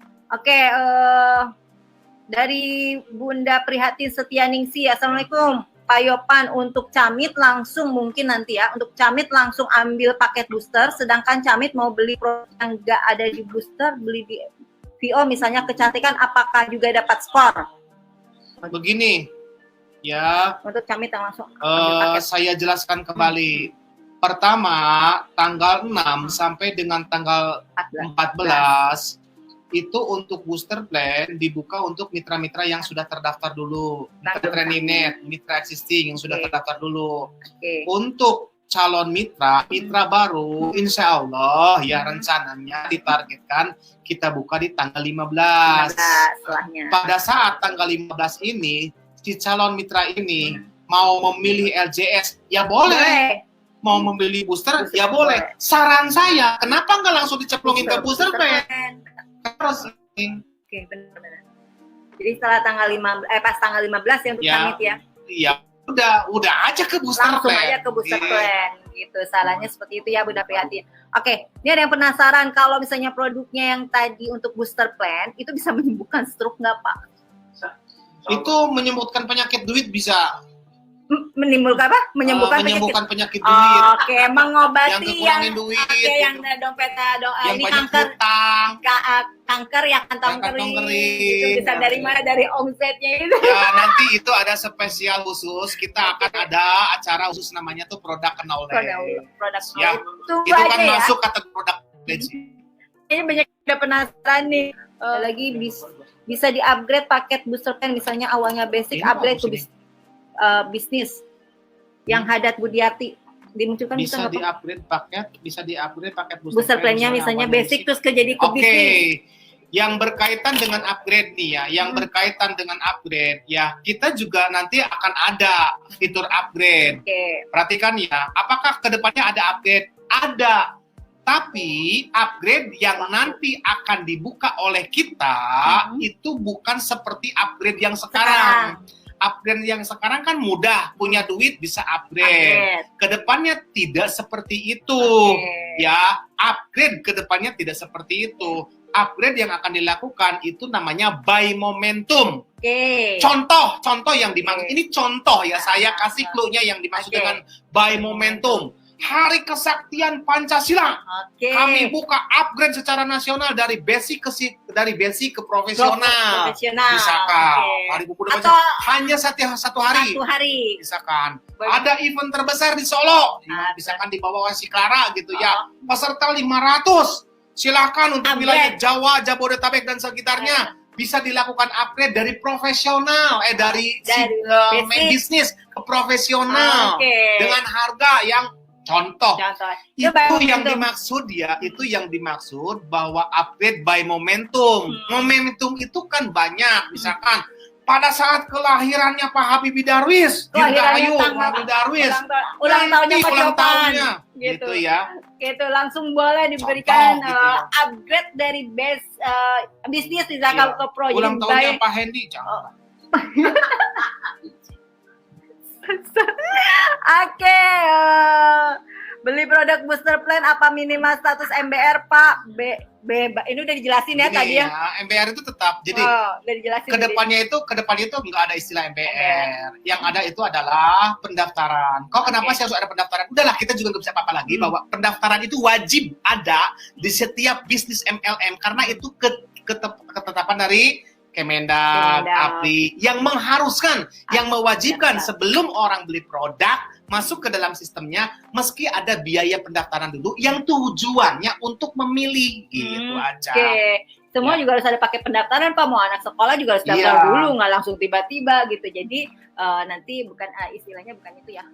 Dari Bunda Prihatin Setianingsi, Assalamualaikum. Pak Yopan, untuk Camit langsung mungkin nanti ya, untuk Camit langsung ambil paket booster, sedangkan Camit mau beli produk yang nggak ada di booster, beli di VO misalnya kecantikan, apakah juga dapat skor? Begini, ya. Untuk Camit yang langsung saya jelaskan kembali. Pertama, tanggal 6 sampai dengan tanggal 14 itu untuk booster plan dibuka untuk mitra-mitra yang sudah terdaftar dulu. Mitra Treninet, mitra existing yang sudah terdaftar dulu. Untuk calon mitra baru, insya Allah ya rencananya ditargetkan kita buka di tanggal 15. Pada saat tanggal 15 ini, si calon mitra ini mau memilih LJS, ya boleh. Mau memilih booster, ya boleh. Saran saya, kenapa nggak langsung diceplongin ke booster plan? Terus benar-benar. Jadi setelah tanggal 15 pas tanggal 15 ya untuk Camit ya. Iya, udah aja ke booster langsung plan. Aja ke booster plan gitu. Salahnya seperti itu ya Bunda Prihatin. Ini ada yang penasaran kalau misalnya produknya yang tadi untuk booster plan itu bisa menyembuhkan stroke nggak Pak? Itu menyembuhkan penyakit duit bisa. Menimbulkan apa? Menyembuhkan penyakit duit. Mengobati yang duit. Yang dompet yang ini kanker. Kanker ya kantong kering. Itu bisa dari mana? Dari omsetnya itu. Ya, nanti itu ada spesial khusus. Kita akan ada acara khusus namanya tuh produk knowledge. Produk ya, knowledge. Itu kan masuk kategori produk knowledge. Kayaknya banyak udah penasaran nih. Lagi bisa di-upgrade paket booster plan misalnya awalnya basic, upgrade ke bisnis yang Hadat Budiarti dimunculkan bisa di-upgrade paket booster plan-nya misalnya basic terus jadi ke bisnis. Yang berkaitan dengan upgrade nih ya, berkaitan dengan upgrade ya, kita juga nanti akan ada fitur upgrade. Perhatikan ya, apakah kedepannya ada upgrade? Ada. Tapi upgrade yang nanti akan dibuka oleh kita itu bukan seperti upgrade yang sekarang. Upgrade yang sekarang kan mudah, punya duit bisa upgrade. Kedepannya tidak seperti itu, ya. Upgrade kedepannya tidak seperti itu. upgrade yang akan dilakukan itu namanya by momentum. Oke. Contoh yang dimaksud ini contoh ya, saya kasih clue-nya yang dimaksud dengan by momentum. Hari Kesaktian Pancasila. Kami buka upgrade secara nasional dari basic ke profesional. Misalkan Hari Pemuda Pancasila hanya satu hari. Misalkan ada event terbesar di Solo. Misalkan di bawah si Clara gitu ya. Peserta 500. Silakan untuk wilayah Jawa, Jabodetabek dan sekitarnya bisa dilakukan upgrade dari profesional, dari bisnis ke profesional dengan harga yang contoh. Itu yang dimaksud ya, itu yang dimaksud bahwa upgrade by momentum. Momentum itu kan banyak, misalkan pada saat kelahirannya Pak Habibie Darwis, Dirgahayu Habibie Darwis, ulang tahunnya Pak Copan, gitu ya. Gitu langsung boleh diberikan gitu ya. Upgrade dari bisnis misalkan ke proyek. Ulang tahunnya Pak Hendy, jangan. Oke, beli produk booster plan apa minimal status MBR Pak? Ini udah dijelasin ya tadi ya. MBR itu tetap. Jadi udah dijelasin. Kedepannya itu nggak ada istilah MBR. Yang ada itu adalah pendaftaran. Kenapa sih harus ada pendaftaran? Udahlah, kita juga nggak bisa apa-apa lagi bahwa pendaftaran itu wajib ada di setiap bisnis MLM karena itu ketetapan dari Kemendag, APRI yang mengharuskan, yang mewajibkan sebelum orang beli produk masuk ke dalam sistemnya, meski ada biaya pendaftaran dulu yang tujuannya untuk memilih, gitu aja. Semua juga harus ada pakai pendaftaran Pak, mau anak sekolah juga harus daftar dulu, nggak langsung tiba-tiba gitu. Jadi nanti bukan istilahnya bukan itu ya.